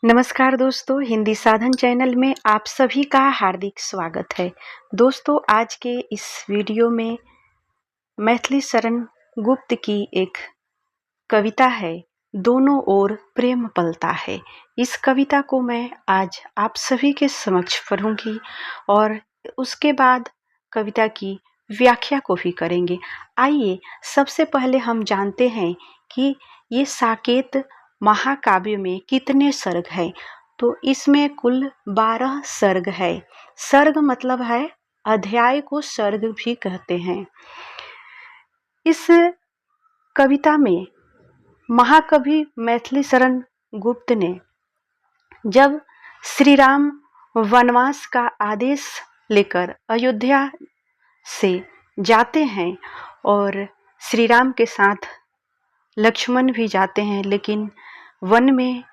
नमस्कार दोस्तों, हिंदी साधन चैनल में आप सभी का हार्दिक स्वागत है। दोस्तों, आज के इस वीडियो में मैथिली शरण गुप्त की एक कविता है, दोनों ओर प्रेम पलता है। इस कविता को मैं आज आप सभी के समक्ष पढ़ूंगी और उसके बाद कविता की व्याख्या को भी करेंगे। आइए सबसे पहले हम जानते हैं कि ये साकेत महाकाव्य में कितने सर्ग हैं। तो इसमें कुल 12 सर्ग है। सर्ग मतलब है अध्याय को सर्ग भी कहते हैं। इस कविता में महाकवि मैथिली शरण गुप्त ने जब श्री राम वनवास का आदेश लेकर अयोध्या से जाते हैं और श्री राम के साथ लक्ष्मण भी जाते हैं, लेकिन वन में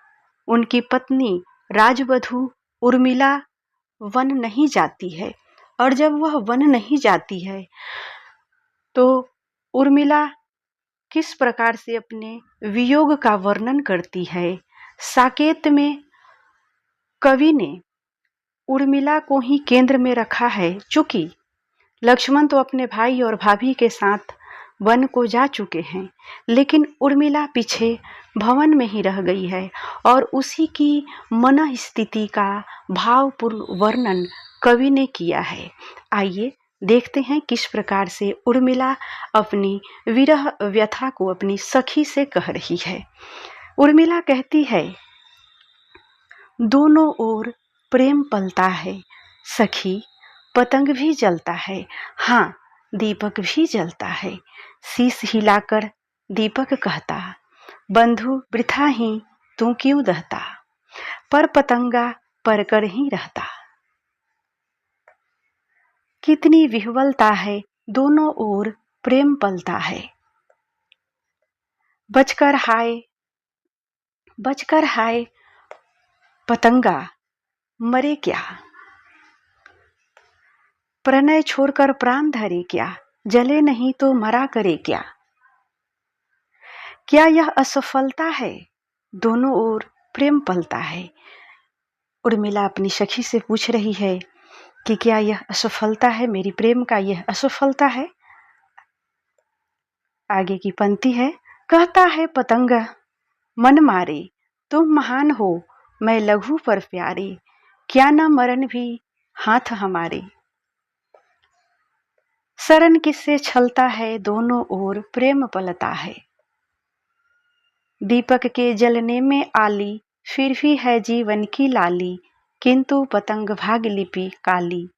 उनकी पत्नी राजवधू उर्मिला वन नहीं जाती है। और जब वह वन नहीं जाती है तो उर्मिला किस प्रकार से अपने वियोग का वर्णन करती है। साकेत में कवि ने उर्मिला को ही केंद्र में रखा है, चूंकि लक्ष्मण तो अपने भाई और भाभी के साथ वन को जा चुके हैं, लेकिन उर्मिला पीछे भवन में ही रह गई है और उसी की मन स्थिति का भावपूर्ण वर्णन कवि ने किया है। आइए देखते हैं किस प्रकार से उर्मिला अपनी विरह व्यथा को अपनी सखी से कह रही है। उर्मिला कहती है, दोनों ओर प्रेम पलता है, सखी पतंग भी जलता है, हाँ दीपक भी जलता है। शीश हिलाकर दीपक कहता, बंधु वृथा ही तू क्यों दहता, पर पतंगा पर कर ही रहता। कितनी विह्वलता है, दोनों ओर प्रेम पलता है। बचकर हाय पतंगा मरे क्या, प्रणय छोड़कर प्राण धरे क्या, जले नहीं तो मरा करे क्या। क्या यह असफलता है, दोनों ओर प्रेम पलता है। उर्मिला अपनी सखी से पूछ रही है कि क्या यह असफलता है, मेरी प्रेम का यह असफलता है। आगे की पंक्ति है, कहता है पतंगा मन मारे, तुम महान हो मैं लघु पर प्यारे, क्या न मरण भी हाथ हमारे। शरण किससे छलता है, दोनों ओर प्रेम पलता है। दीपक के जलने में आली, फिर भी है जीवन की लाली, किंतु पतंग भाग लिपि काली।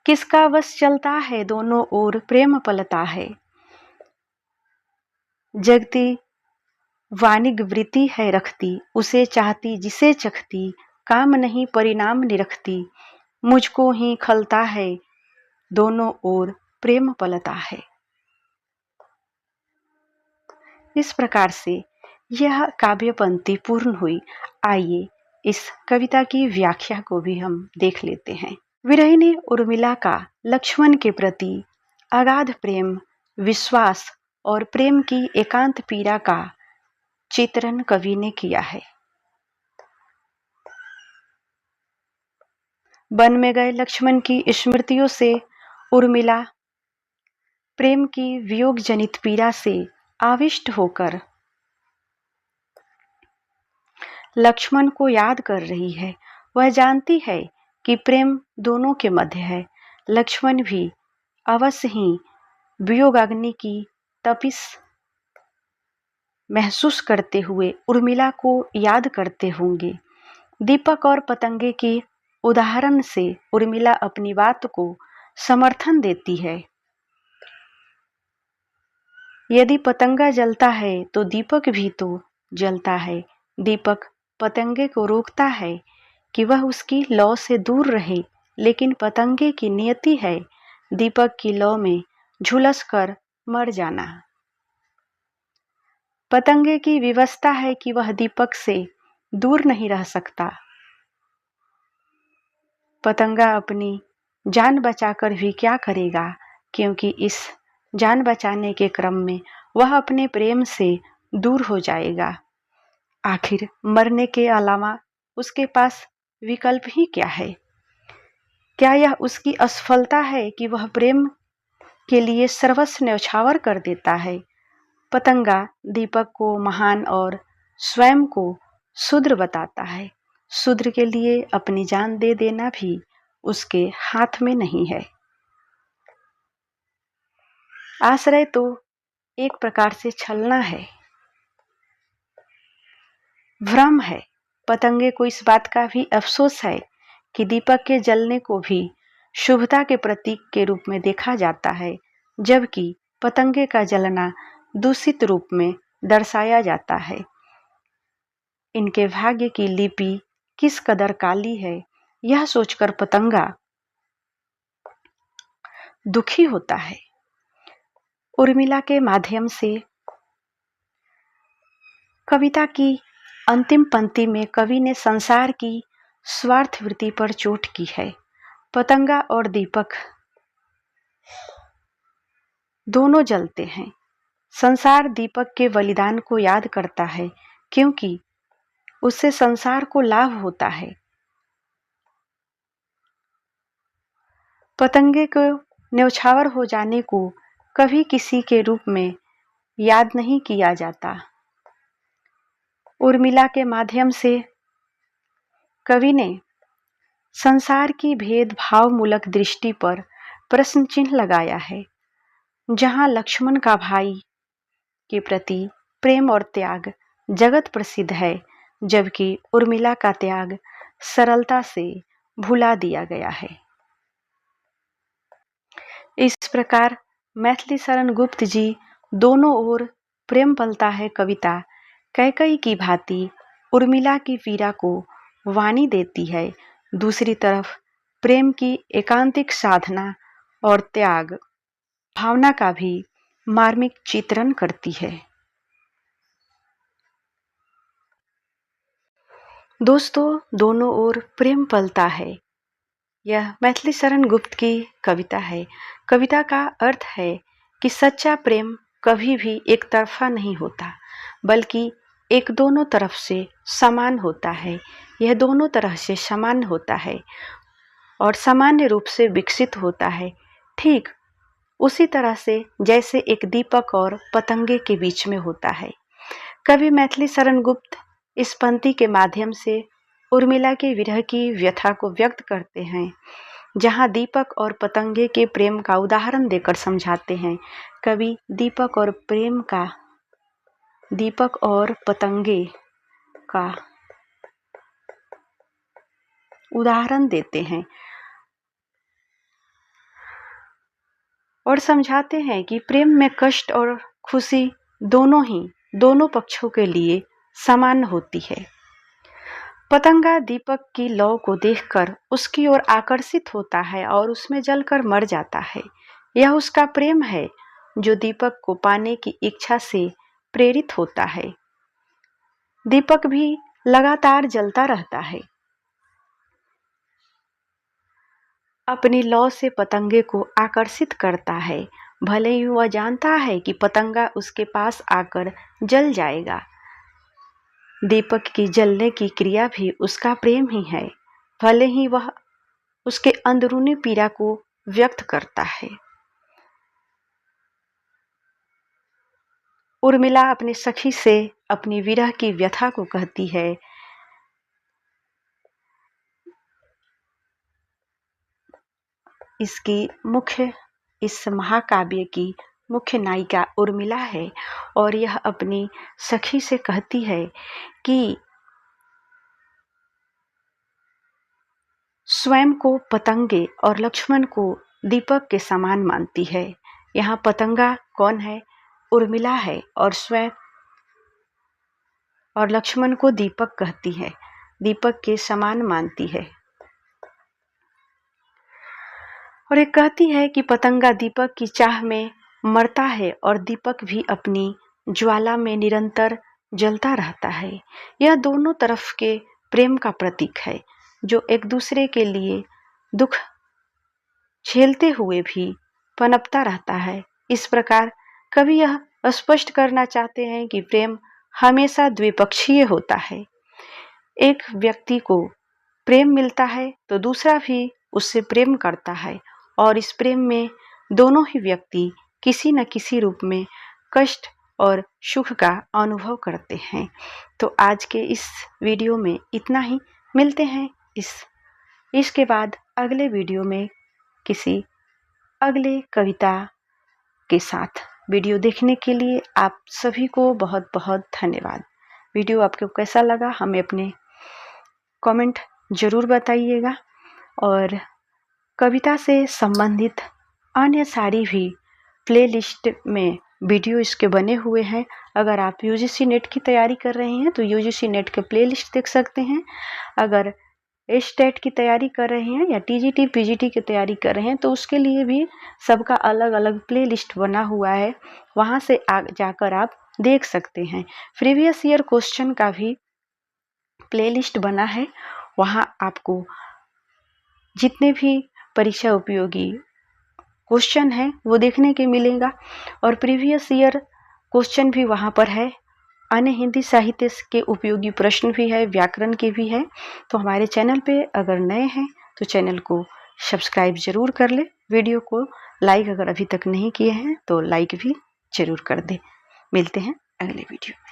किसका वश चलता है, दोनों ओर प्रेम पलता है। जगती वानिग वृत्ति है रखती, उसे चाहती जिसे चखती, काम नहीं परिणाम निरखती, मुझको ही खलता है, दोनों ओर प्रेम पलता है। इस प्रकार से यह काव्य पंक्ति पूर्ण हुई। आइए इस कविता की व्याख्या को भी हम देख लेते हैं। विरहिणी उर्मिला का लक्ष्मण के प्रति अगाध प्रेम, विश्वास और प्रेम की एकांत पीड़ा का चित्रण कवि ने किया है। वन में गए लक्ष्मण की स्मृतियों से उर्मिला प्रेम की वियोग जनित पीड़ा से आविष्ट होकर लक्ष्मण को याद कर रही है। वह जानती है कि प्रेम दोनों के मध्य है। लक्ष्मण भी अवश्य ही वियोगाग्नि की तपिश महसूस करते हुए उर्मिला को याद करते होंगे। दीपक और पतंगे की उदाहरण से उर्मिला अपनी बात को समर्थन देती है। यदि पतंगा जलता है तो दीपक भी तो जलता है। दीपक पतंगे को रोकता है कि वह उसकी लौ से दूर रहे, लेकिन पतंगे की नियति है दीपक की लौ में झुलस कर मर जाना। पतंगे की विवशता है कि वह दीपक से दूर नहीं रह सकता। पतंगा अपनी जान बचाकर भी क्या करेगा, क्योंकि इस जान बचाने के क्रम में वह अपने प्रेम से दूर हो जाएगा। आखिर मरने के अलावा उसके पास विकल्प ही क्या है? क्या यह उसकी असफलता है कि वह प्रेम के लिए सर्वस्व न्यौछावर कर देता है? पतंगा दीपक को महान और स्वयं को शूद्र बताता है। शूद्र के लिए अपनी जान दे देना भी उसके हाथ में नहीं है। आश्रय तो एक प्रकार से छलना है, भ्रम है। पतंगे को इस बात का भी अफसोस है कि दीपक के जलने को भी शुभता के प्रतीक के रूप में देखा जाता है, जबकि पतंगे का जलना दूषित रूप में दर्शाया जाता है। इनके भाग्य की लिपि किस कदर काली है, यह सोचकर पतंगा दुखी होता है। उर्मिला के माध्यम से कविता की अंतिम पंक्ति में कवि ने संसार की स्वार्थ वृत्ति पर चोट की है। पतंगा और दीपक दोनों जलते हैं। संसार दीपक के बलिदान को याद करता है, क्योंकि उससे संसार को लाभ होता है। पतंगे को न्यौछावर हो जाने को कभी किसी के रूप में याद नहीं किया जाता। उर्मिला के माध्यम से कवि ने संसार की भेदभावमूलक दृष्टि पर प्रश्न चिन्ह लगाया है। जहां लक्ष्मण का भाई के प्रति प्रेम और त्याग जगत प्रसिद्ध है, जबकि उर्मिला का त्याग सरलता से भुला दिया गया है। इस प्रकार मैथिली शरण गुप्त जी दोनों ओर प्रेम पलता है कविता कैकई की भांति उर्मिला की पीड़ा को वाणी देती है। दूसरी तरफ प्रेम की एकांतिक साधना और त्याग भावना का भी मार्मिक चित्रण करती है। दोस्तों, दोनों ओर प्रेम पलता है, यह मैथिली शरण गुप्त की कविता है। कविता का अर्थ है कि सच्चा प्रेम कभी भी एक तरफा नहीं होता, बल्कि एक दोनों तरफ से समान होता है। यह दोनों तरह से समान होता है और सामान्य रूप से विकसित होता है, ठीक उसी तरह से जैसे एक दीपक और पतंगे के बीच में होता है। कवि मैथिली शरण गुप्त इस पंक्ति के माध्यम से उर्मिला के विरह की व्यथा को व्यक्त करते हैं, जहां दीपक और पतंगे के प्रेम का उदाहरण देकर समझाते हैं। कवि दीपक और पतंगे का उदाहरण देते हैं और समझाते हैं कि प्रेम में कष्ट और खुशी दोनों पक्षों के लिए समान होती है। पतंगा दीपक की लौ को देखकर उसकी ओर आकर्षित होता है और उसमें जलकर मर जाता है। यह उसका प्रेम है जो दीपक को पाने की इच्छा से प्रेरित होता है। दीपक भी लगातार जलता रहता है, अपनी लौ से पतंगे को आकर्षित करता है, भले ही वह जानता है कि पतंगा उसके पास आकर जल जाएगा। दीपक की जलने की क्रिया भी उसका प्रेम ही है, भले ही वह उसके अंदरूनी पीड़ा को व्यक्त करता है। उर्मिला अपनी सखी से अपनी विरह की व्यथा को कहती है। इस महाकाव्य की मुख्य नायिका उर्मिला है और यह अपनी सखी से कहती है कि स्वयं को पतंगे और लक्ष्मण को दीपक के समान मानती है। यहाँ पतंगा कौन है? उर्मिला है और लक्ष्मण को दीपक कहती है, दीपक के समान मानती है। और ये कहती है कि पतंगा दीपक की चाह में मरता है और दीपक भी अपनी ज्वाला में निरंतर जलता रहता है। यह दोनों तरफ के प्रेम का प्रतीक है, जो एक दूसरे के लिए दुख झेलते हुए भी पनपता रहता है। इस प्रकार कवि यह स्पष्ट करना चाहते हैं कि प्रेम हमेशा द्विपक्षीय होता है। एक व्यक्ति को प्रेम मिलता है तो दूसरा भी उससे प्रेम करता है और इस प्रेम में दोनों ही व्यक्ति किसी न किसी रूप में कष्ट और सुख का अनुभव करते हैं। तो आज के इस वीडियो में इतना ही। मिलते हैं इसके बाद अगले वीडियो में किसी अगले कविता के साथ। वीडियो देखने के लिए आप सभी को बहुत बहुत धन्यवाद। वीडियो आपको कैसा लगा हमें अपने कमेंट ज़रूर बताइएगा और कविता से संबंधित अन्य सारी भी प्लेलिस्ट में वीडियो इसके बने हुए हैं। अगर आप यूजीसी नेट की तैयारी कर रहे हैं तो यूजीसी नेट के प्लेलिस्ट देख सकते हैं। अगर स्टेट की तैयारी कर रहे हैं या टीजीटी पीजीटी की तैयारी कर रहे हैं तो उसके लिए भी सबका अलग अलग प्लेलिस्ट बना हुआ है, वहाँ से जाकर आप देख सकते हैं। प्रीवियस ईयर क्वेश्चन का भी प्लेलिस्ट बना है, वहाँ आपको जितने भी परीक्षा उपयोगी क्वेश्चन है वो देखने के मिलेगा और प्रीवियस ईयर क्वेश्चन भी वहाँ पर है। अन्य हिंदी साहित्य के उपयोगी प्रश्न भी है, व्याकरण के भी है। तो हमारे चैनल पे अगर नए हैं तो चैनल को सब्सक्राइब जरूर कर ले। वीडियो को लाइक अगर अभी तक नहीं किए हैं तो लाइक भी जरूर कर दे। मिलते हैं अगले वीडियो में।